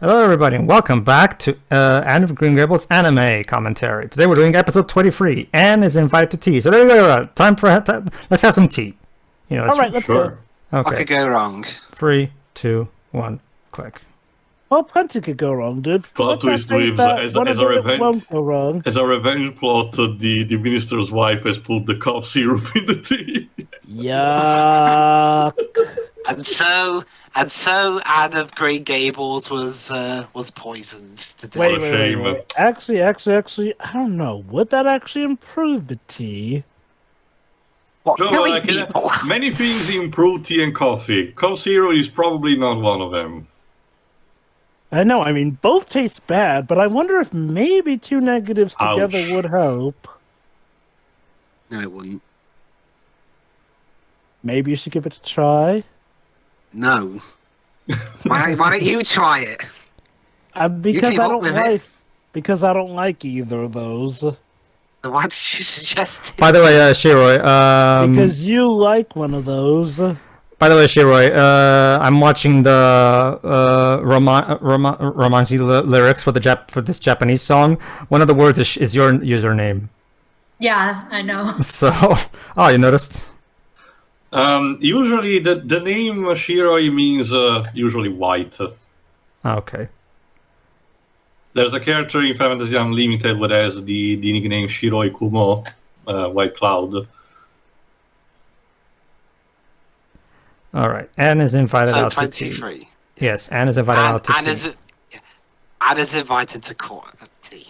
Hello everybody and welcome back to Anne of Green Gables anime commentary. Today we're doing episode 23. Anne is invited to tea. So there you go. Time for let's have some tea. Alright, let's go. Okay. What could go wrong? 3, 2, 1, click. Well, plenty could go wrong, dude. Plot twist leaves as a revenge. Won't go wrong. As a revenge plot, the minister's wife has put the cough syrup in the tea. Yuck. And so Anne of Green Gables was poisoned to death. Wait. Actually, I don't know. Would that actually improve the tea? What, So, killing people? many things improve tea and coffee. Cough syrup is probably not one of them. I know, I mean, both taste bad, but I wonder if maybe two negatives together Ouch. would help. No, it wouldn't. Maybe you should give it a try. No. Why don't you try it? Because came I up don't with like. it. Because I don't like either of those. So why did you suggest it? By the way, Shiroi, Because you like one of those. I'm watching the Romanji lyrics for this Japanese song. One of the words is your username. Yeah, I know. So, you noticed? Usually the name Shiroi means usually white. Okay. There's a character in Final Fantasy Unlimited that has the nickname Shiroi Kumo, White Cloud. All right. Anne is invited So out to tea. 23. Yes, Anne is invited out to tea. Anne is invited to tea.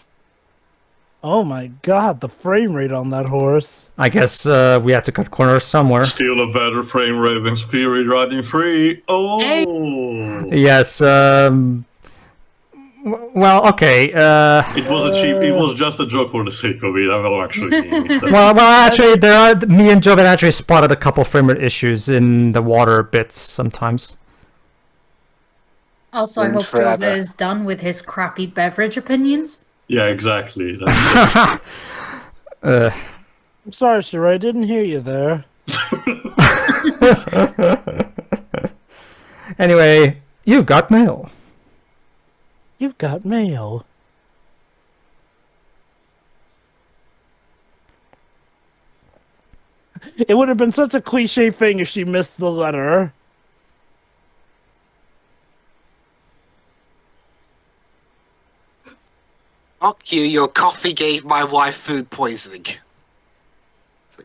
Oh my god, the frame rate on that horse. I guess we have to cut corners somewhere. Still a better frame rate than Spirit Riding Free. Oh! Hey. Yes, well, okay. It was just a joke for the sake of it. I will actually mean it. Well, actually, me and Joven actually spotted a couple frame rate issues in the water bits sometimes. Also, I hope Forever. Jova is done with his crappy beverage opinions. Yeah, exactly. I'm sorry, Shirai, I didn't hear you there. Anyway, you've got mail. You've got mail. It would have been such a cliche thing if she missed the letter. Fuck you, your coffee gave my wife food poisoning.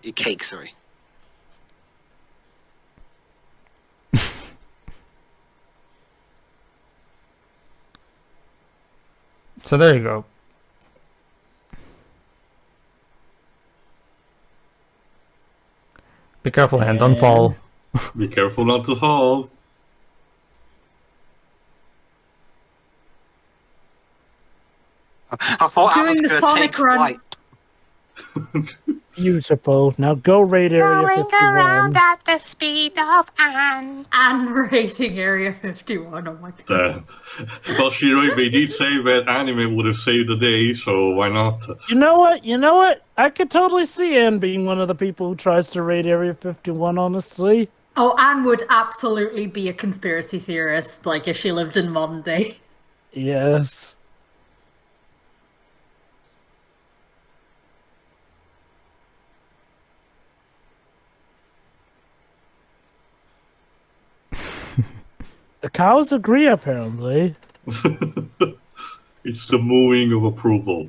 Your cake, sorry. So there you go. Be careful, Anne, don't fall. Be careful not to fall. I thought I was Doing the going to Sonic take run. flight. Beautiful. Now go raid Area 51. at the speed of Anne. And rating Area 51, oh my god. Well, Shiroi, they did say that anime would have saved the day, so why not? You know what? I could totally see Anne being one of the people who tries to raid Area 51, honestly. Oh, Anne would absolutely be a conspiracy theorist, like if she lived in modern day. Yes. The cows agree, apparently. It's the mooing of approval.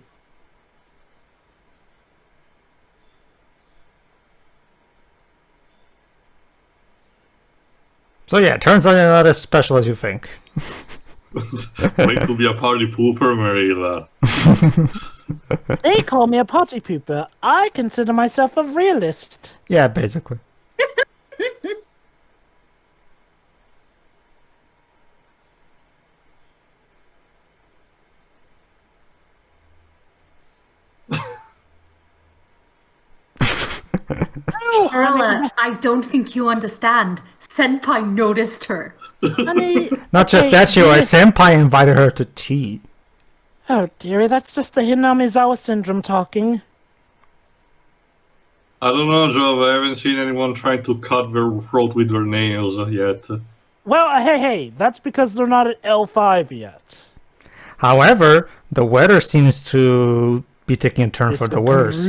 So yeah, turns out you're not as special as you think. Wait to be a party pooper, Marilla. They call me a potty pooper. I consider myself a realist. Yeah, basically. Carla, I don't think you understand. Senpai noticed her. Honey, Not just that, Shiroi, Senpai invited her to tea. oh dearie, that's just the Hinamizawa syndrome talking. I don't know, Joe. I haven't seen anyone trying to cut their throat with their nails yet. Well, hey, that's because they're not at L5 yet. However, the weather seems to be taking a turn for the worse.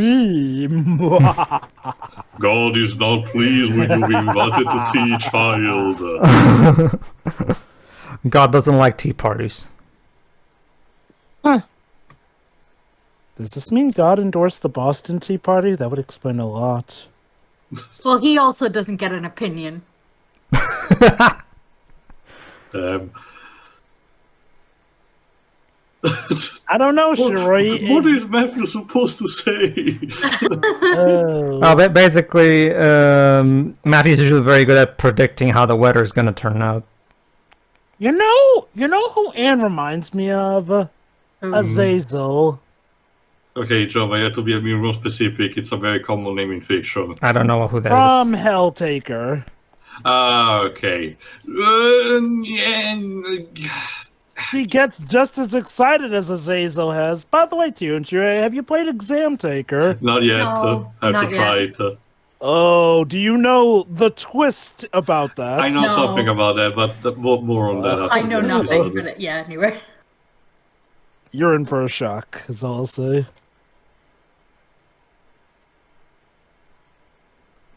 God is not pleased when you invited the tea, child. God doesn't like tea parties. Does this mean God endorsed the Boston Tea Party? That would explain a lot. Well, he also doesn't get an opinion. I don't know, Shiroi. What is Matthew supposed to say? Oh. Well, basically, Matthew's usually very good at predicting how the weather is going to turn out. You know who Anne reminds me of? Azazel. Okay, Joe, I have to be a bit more specific. It's a very common name in fiction. I don't know who that From is. Helltaker. Ah, okay. He gets just as excited as Azazel has. By the way, Shiroi, have you played Exam Taker? Not yet. No, I have not to try yet. it. Oh, do you know the twist about that? I know No. something about that, but more on that. I know nothing, episode. but yeah, anyway. You're in for a shock, is all I'll say.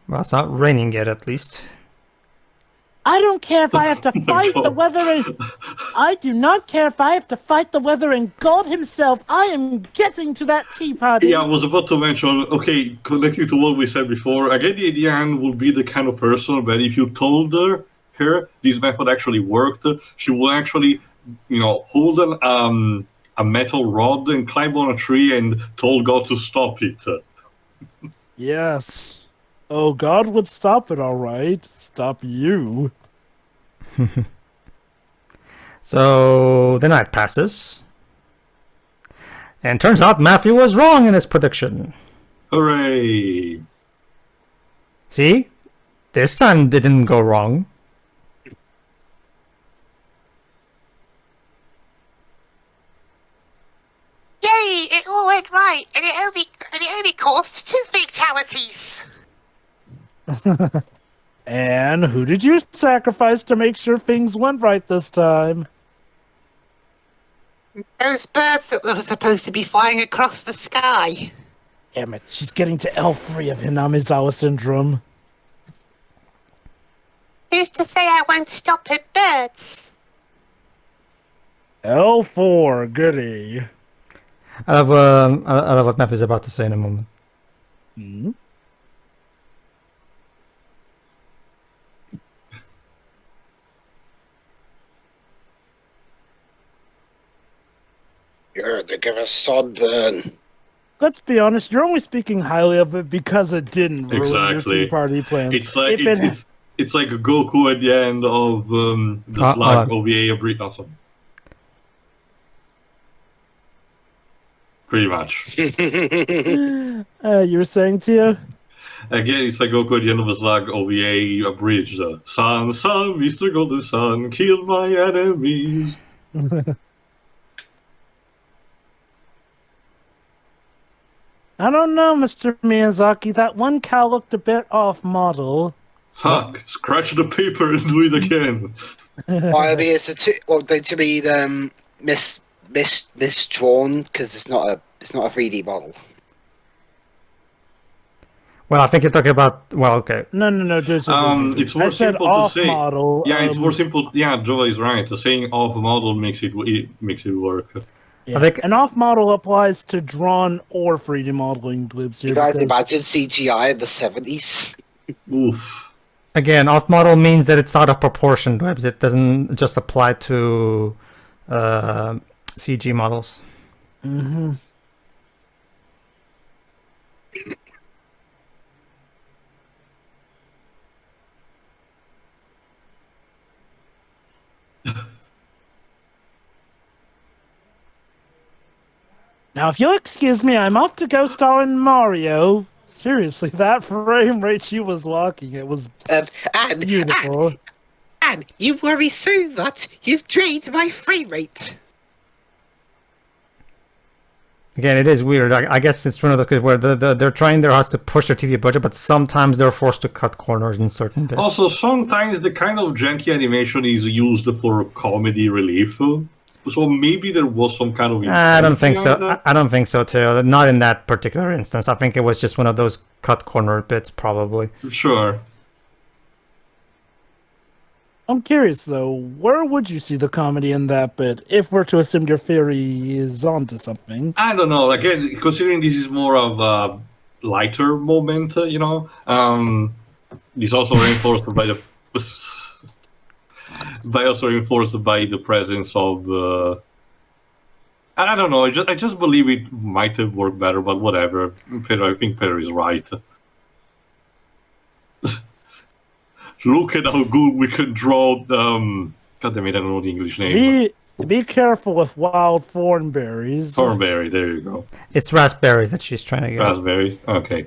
Well, it's not raining yet, at least. I don't care if I have to fight the God. weather and... I do not care if I have to fight the weather and God himself. I am getting to that tea party. Yeah, I was about to mention, okay, connecting to what we said before, I get the idea Anne will be the kind of person that if you told her this method actually worked, she will actually, hold a metal rod and climb on a tree and told God to stop it. Yes. Oh, God would stop it, all right. Stop you. So the night passes. And turns out Matthew was wrong in his prediction. Hooray! See? This time didn't go wrong. Yay! It all went right, and it only caused 2 fatalities. And who did you sacrifice to make sure things went right this time? Those birds that were supposed to be flying across the sky. Damn it, she's getting to L3 of Hinamizawa syndrome. Who's to say I won't stop at birds? L4, goody. I love what Matthew's about to say in a moment. Hmm? You're to give a sunburn. Let's be honest, you're only speaking highly of it because it didn't ruin your Exactly. tea party plans. It's like If it's like Goku at the end of the Slug OVA of awesome. Pretty much. you were saying, Tia? Again, it's like Goku at the end of the Slug OVA abridged. Sun, Mr. Golden Sun, kill my enemies. I don't know, Mr. Miyazaki. That one cow looked a bit off-model. Fuck! Scratch the paper and do it again. Well, I mean, to be misdrawn because it's not a 3D model. Well, I think you're talking about... Well, okay. No, dude. It's more I said simple to say. off-model. Yeah, it's more simple. Yeah, Joe is right. Saying off model makes it work. Yeah. I think- An off-model applies to drawn or 3D modeling blips here. You guys because- imagine CGI in the 70s? Oof. Again, off-model means that it's out of proportion to webs. It doesn't just apply to CG models. Mm-hmm. Now, if you'll excuse me, I'm off to go star in Mario. Seriously, that frame rate she was walking, it was beautiful. And you worry so much, you've drained my frame rate. Again, it is weird. I guess it's one of those cases where they're trying their hardest to push their TV budget, but sometimes they're forced to cut corners in certain bits. Also, sometimes the kind of janky animation is used for comedy relief. So maybe there was some kind of. I don't think so. behind that? I don't think so too. Not in that particular instance. I think it was just one of those cut corner bits, probably. Sure. I'm curious though, where would you see the comedy in that bit if we're to assume your theory is onto something? I don't know. Again, considering this is more of a lighter moment, this also reinforced by the. By also reinforced by the presence of. I don't know. I just believe it might have worked better, but whatever. I think Peter is right. Look at how good we can draw. God damn it! I don't know the English name. Be careful with wild thornberries. Thornberry. There you go. It's raspberries that she's trying to get. Raspberries. Okay.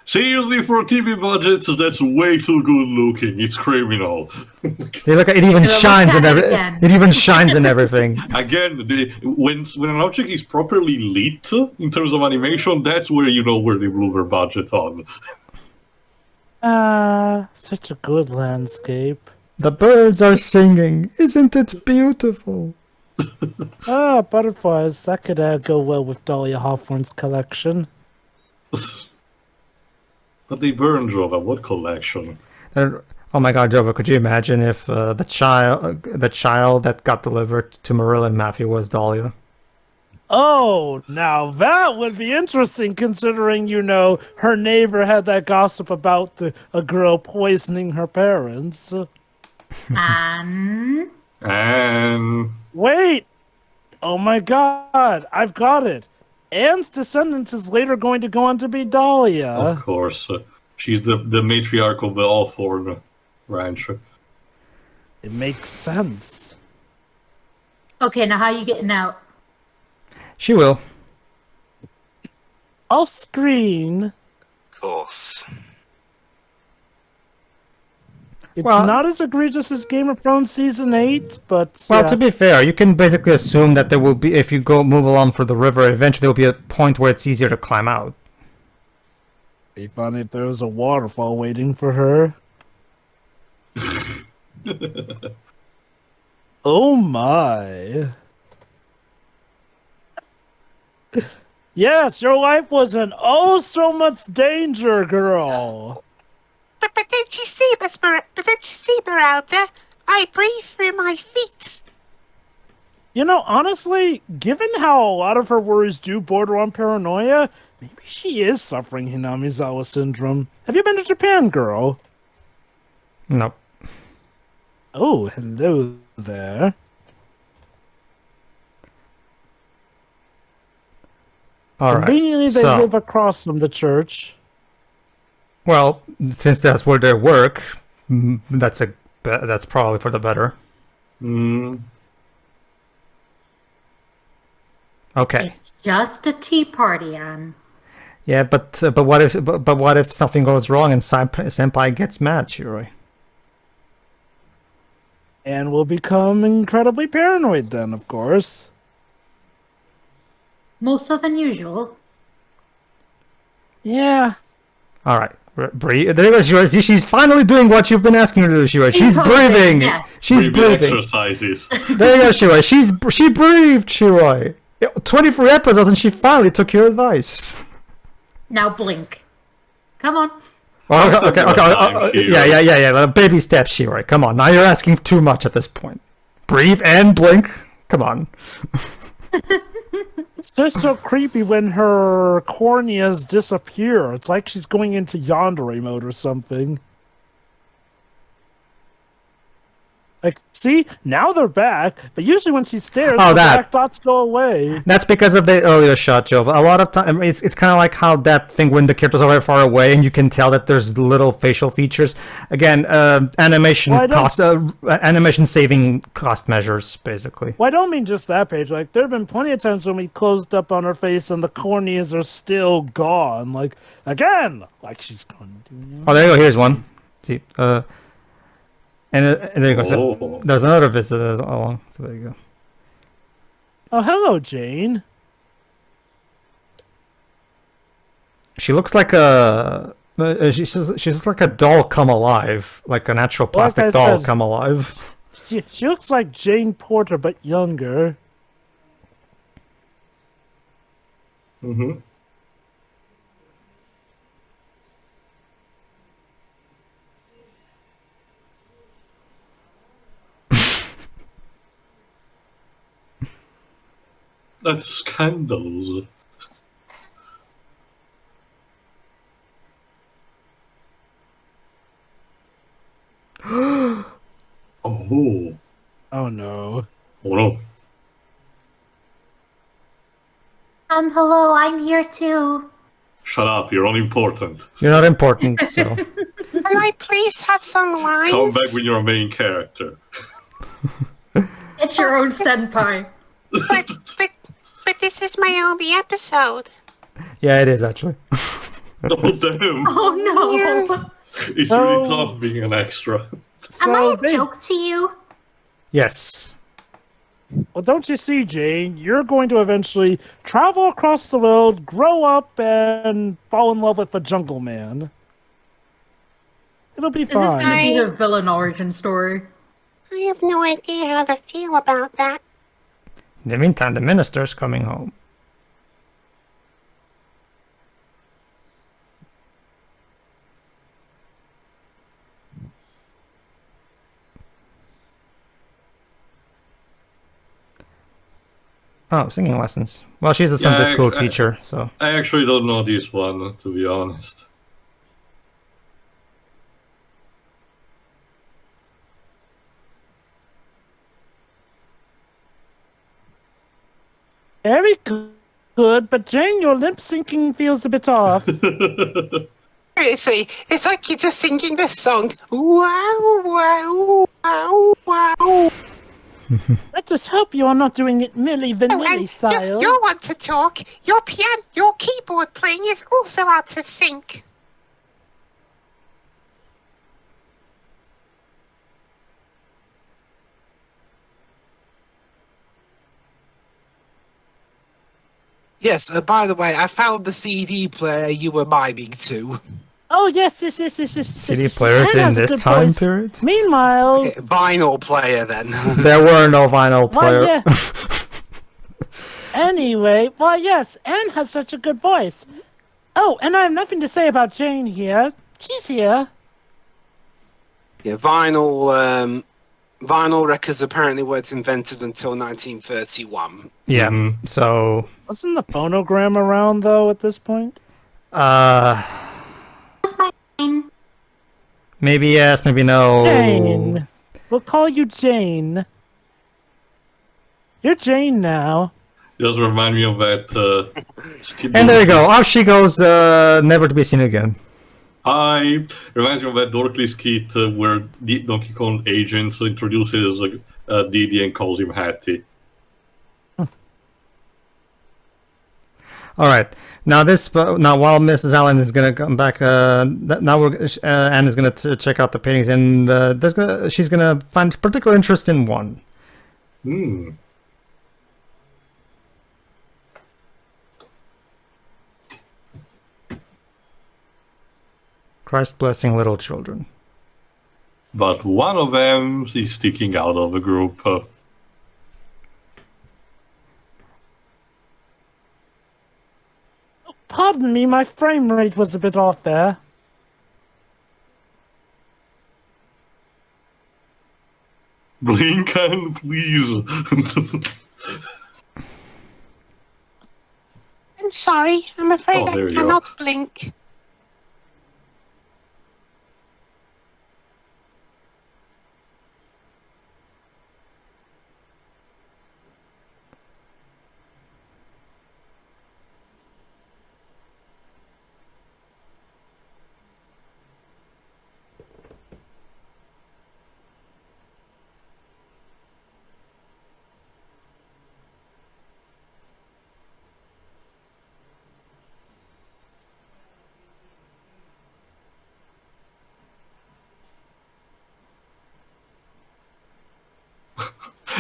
Seriously, for a TV budget, that's way too good looking. It's criminal. See, look, it even shines in again. It even shines in everything. Again, when an object is properly lit in terms of animation, that's where you know where they blew their budget on. Such a good landscape. The birds are singing. Isn't it beautiful? Butterflies. That could go well with Dahlia Hawthorne's collection. But they burned Jova. What collection? Oh my God, Jova! Could you imagine if the child that got delivered to Marilla and Matthew was Dahlia? Oh, now that would be interesting, considering her neighbor had that gossip about a girl poisoning her parents. And Wait! Oh my God! I've got it. Anne's descendants is later going to go on to be Dahlia. Of course. She's the matriarch of the Althorn ranch. It makes sense. okay, now how you getting out? She will. Off screen. Of course. It's Well- not as egregious as Game of Thrones Season 8, but... Well, yeah. to be fair, you can basically assume that there will be, if you move along for the river, eventually there will be a point where it's easier to climb out. Be funny if there was a waterfall waiting for her. Oh my. Yes, your life was in oh so much danger, girl. But don't you see, Esmeralda? I breathe through my feet. Honestly, given how a lot of her worries do border on paranoia, maybe she is suffering Hinamizawa syndrome. Have you been to Japan, girl? Nope. Oh, hello there. All right. Conveniently, they So, live across from the church. well, since that's where they work, that's probably for the better. Mm. Okay. It's just a tea party, Anne. Yeah, but what if something goes wrong and Senpai gets mad, Shiroi? And will become incredibly paranoid then, of course. More so than usual. Yeah. All right. Breathe. There you go, Shiroi. See, she's finally doing what you've been asking her to do, Shiroi. She's breathing. Yeah. She's breathing. Exercises. There you go, Shiroi. She breathed, Shiroi. 23 episodes and she finally took your advice. Now blink. Come on. Okay. Yeah. Baby steps, Shiroi. Come on. Now you're asking too much at this point. Breathe and blink. Come on. It's just so creepy when her corneas disappear. It's like she's going into yandere mode or something. Like, see? Now they're back, but usually when she stares, Oh, the that. black dots go away. That's because of the earlier shot, Joe. A lot of time, it's kind of like how that thing when the characters are very far away and you can tell that there's little facial features. Again, animation saving cost measures, basically. Well, I don't mean just that page. Like, there have been plenty of times when we closed up on her face and the corneas are still gone. Like, again! Like she's going to do... Oh, there you go. Here's one. See, and there you go. So Oh. there's another visitor along. So there you go. Oh, hello, Jane. She looks like a She's like a doll come alive, like an actual plastic Like I doll said, come alive. She looks like Jane Porter, but younger. Mm-hmm. That's scandals. Oh. Oh no. Oh no. Hello, I'm here too. Shut up, you're unimportant. You're not important, so. Can I please have some lines? Come back with your main character. It's your own senpai. But this is my only episode. Yeah, it is actually. Oh damn. Oh no. It's really tough being an extra. Am I So a joke to you? Yes. Well, don't you see, Jane? You're going to eventually travel across the world, grow up, and fall in love with the Jungle Man. It'll be Is this fine. gonna be her villain origin story? I have no idea how to feel about that. In the meantime, the minister's coming home. Oh, singing lessons. Well, she's a Sunday school teacher, so. I actually don't know this one, to be honest. Very good, but Jane, your lip syncing feels a bit off. Seriously, it's like you're just singing this song. Wow, wow, wow, wow. Let's just hope you are not doing it Milli Vanilli style. You want to talk. Your keyboard playing is also out of sync. Yes, by the way, I found the CD player you were miming to. Oh, yes. CD players in this time period? Meanwhile... Okay, vinyl player, then. There were no vinyl player. Well, yeah. Anyway, well, yes, Anne has such a good voice. Oh, and I have nothing to say about Jane here. She's here. Yeah, vinyl records apparently weren't invented until 1931. Yeah, Mhm. so... Wasn't the phonogram around, though, at this point? That's my name. Maybe yes, maybe no. Jane. We'll call you Jane. You're Jane now. Just remind me of that. And there you go. Off she goes, never to be seen again. Hi. Reminds me of that Dorkly skit where Donkey Kong agents introduces Diddy and calls him Hattie. All right. Now while Mrs. Allen is gonna come back, now Anne is gonna check out the paintings, and she's gonna find particular interest in one. Hmm. Christ blessing little children. But one of them is sticking out of the group. Pardon me, my frame rate was a bit off there. Blinken, please. I'm sorry, I'm afraid Oh, there I you go. cannot blink.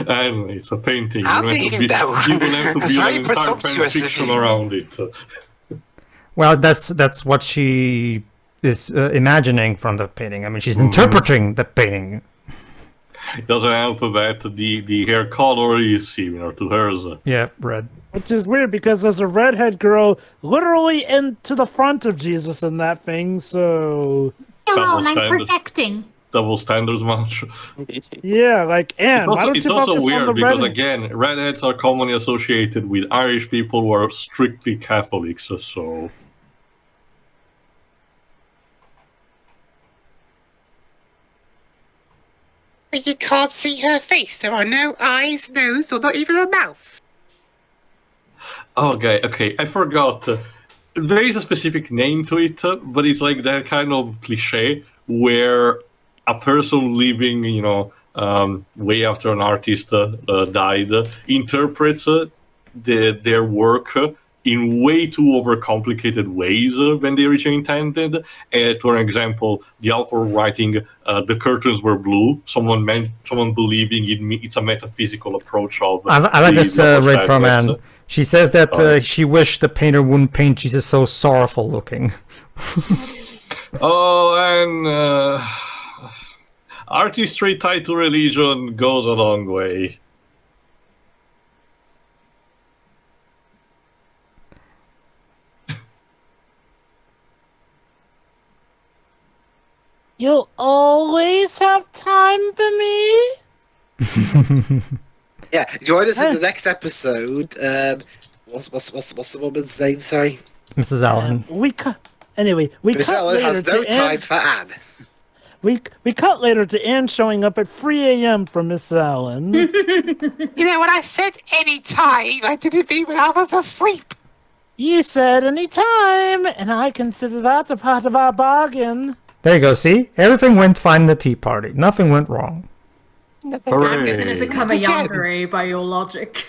And it's a painting. How You do don't have you to know? you don't have to That's build very an entire fan presumptuous of fiction you. around it. Well, that's what she is imagining from the painting. I mean, she's interpreting the painting. It doesn't help that the hair color is similar to hers. Yeah, red. Which is weird because there's a redhead girl literally into the front of Jesus in that thing, so... Hello, Double I'm standard. protecting. Double standards much. Yeah, like, Anne, why don't It's you also focus on weird the because, redhead? again, redheads are commonly associated with Irish people who are strictly Catholics, so... But you can't see her face. There are no eyes, nose, or not even a mouth. Okay, I forgot. There is a specific name to it, but it's like that kind of cliche where a person living, way after an artist died, interprets their work in way too overcomplicated ways when they originally intended. For example, the author writing "the curtains were blue," someone believing it's a metaphysical approach of. I like this read from subjects. Anne. She says that she wished the painter wouldn't paint Jesus so sorrowful looking. Oh, and artistry tied to religion goes a long way. You'll always have time for me? Yeah, join us in the next episode. What's the woman's name? Sorry, Mrs. Allen. We cut Priscilla later has no to time Anne. for Anne. We cut later to Anne showing up at 3 a.m. for Miss Allen. You know, when I said any time, I didn't mean when I was asleep. You said any time, and I consider that a part of our bargain. There you go, see? Everything went fine in the tea party. Nothing went wrong. Hooray. You're gonna become a yandere by your logic.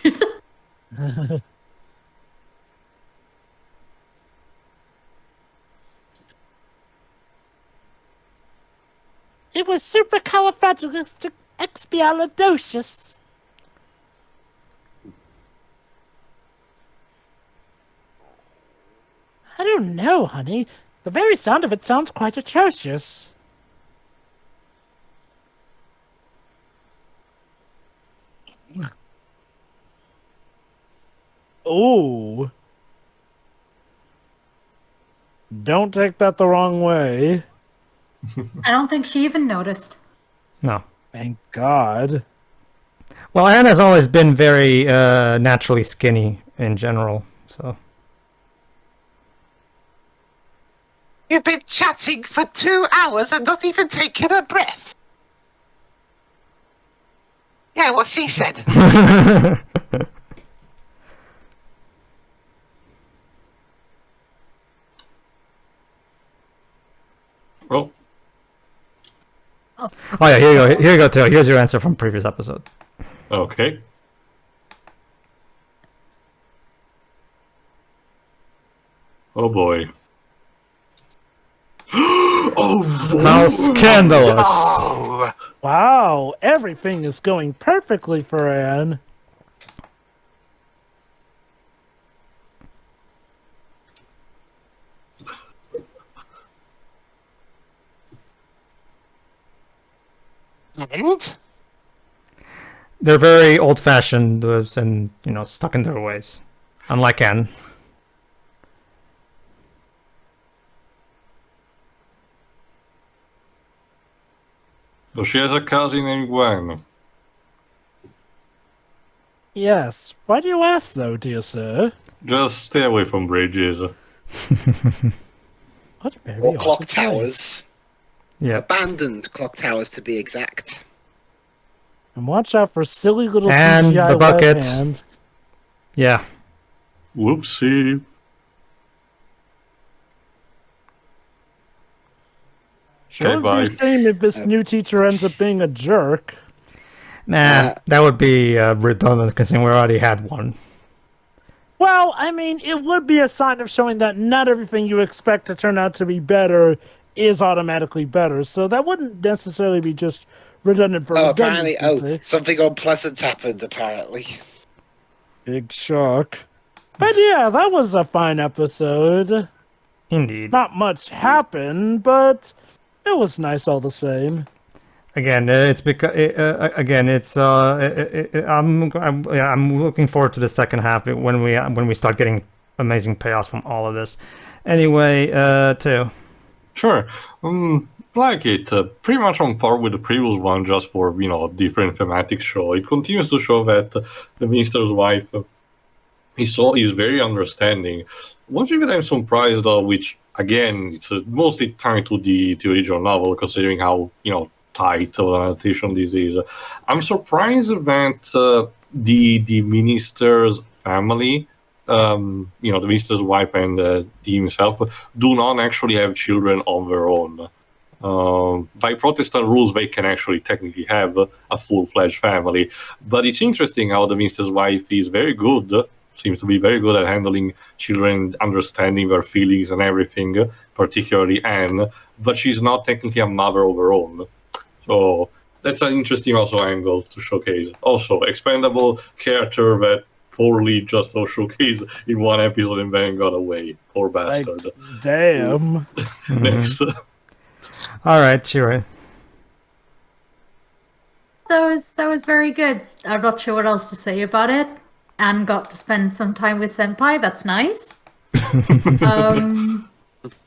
It was supercalifragilisticexpialidocious. I don't know, honey. The very sound of it sounds quite atrocious. Oh. Don't take that the wrong way. I don't think she even noticed. No. Thank God. Well, Anne has always been very naturally skinny in general, so... You've been chatting for 2 hours and not even taken a breath. Yeah, what she said. Well, Oh yeah, here you go. Here you go, Theo. Here's your answer from previous episode. okay. Oh boy. Oh, How scandalous! Oh, Wow, everything is going perfectly for Anne. and? They're very old-fashioned and, stuck in their ways. Unlike Anne. So she has a cousin named Gwen. Yes. Why do you ask, though, dear sir? Just stay away from bridges. What very Or clock odd towers. Yeah. Abandoned clock towers, to be exact. And watch out for silly little And CGI the web bucket. hands. Yeah. Whoopsie. Sure Okay, would bye. be a shame if this new teacher ends up being a jerk. Nah, that would be redundant considering we already had one. Well, I mean, it would be a sign of showing that not everything you expect to turn out to be better is automatically better. So that wouldn't necessarily be just redundant for Apparently, redundancy. something unpleasant happened, apparently. Big shock. But yeah, that was a fine episode. Indeed. Not much happened, but it was nice all the same. Again, it's because I'm looking forward to the second half when we start getting amazing payoffs from all of this. Anyway, Teo. Sure. Like it, pretty much on par with the previous one, just for different thematic show. It continues to show that the minister's wife is very understanding. One thing that I'm surprised though, which again it's mostly tied to the original novel, considering how tight of an adaptation this is. I'm surprised that the minister's family, the minister's wife and himself, do not actually have children on their own. By Protestant rules, they can actually technically have a full-fledged family. But it's interesting how the minister's wife is seems to be very good at handling children, understanding their feelings and everything, particularly Anne, but she's not technically a mother of her own. So that's an interesting also angle to showcase. Also, expendable character that poorly just showcased in one episode and then got away. Poor bastard. Damn. Next. All right, Chire. That was very good. I'm not sure what else to say about it. Anne got to spend some time with Senpai. That's nice.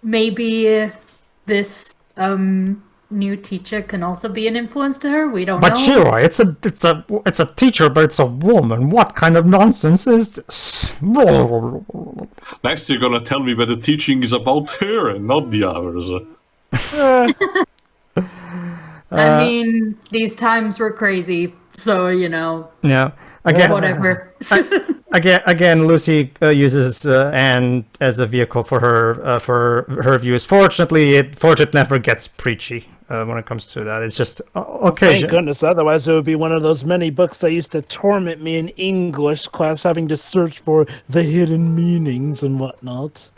Maybe this new teacher can also be an influence to her. We don't know. But Chire, it's a teacher, but it's a woman. What kind of nonsense is this? Next, you're gonna tell me that the teaching is about her and not the others. I mean, these times were crazy, so Yeah. Again, whatever. Again, Lucy uses Anne as a vehicle for her views. Fortunately, Fortune never gets preachy when it comes to that. It's just occasion. Thank goodness, otherwise it would be one of those many books that used to torment me in English class, having to search for the hidden meanings and whatnot.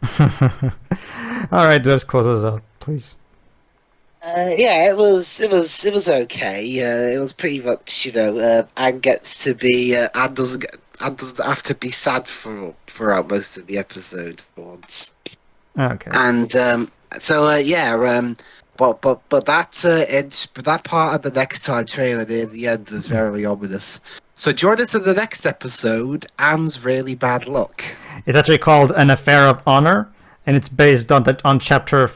All right, Devs, close us out, please. Yeah, it was okay. It was pretty much, Anne gets to be, Anne doesn't have to be sad throughout most of the episode for once. Okay. And but that part of the next time trailer near the end is very ominous. So join us in the next episode, Anne's Really Bad Luck. It's actually called An Affair of Honor. And it's based on chapter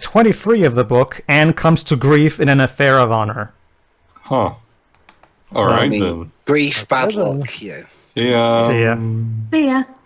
23 of the book. Anne comes to grief in an affair of honor. Huh. All right then. Grief, bad luck. See ya. See ya. See ya.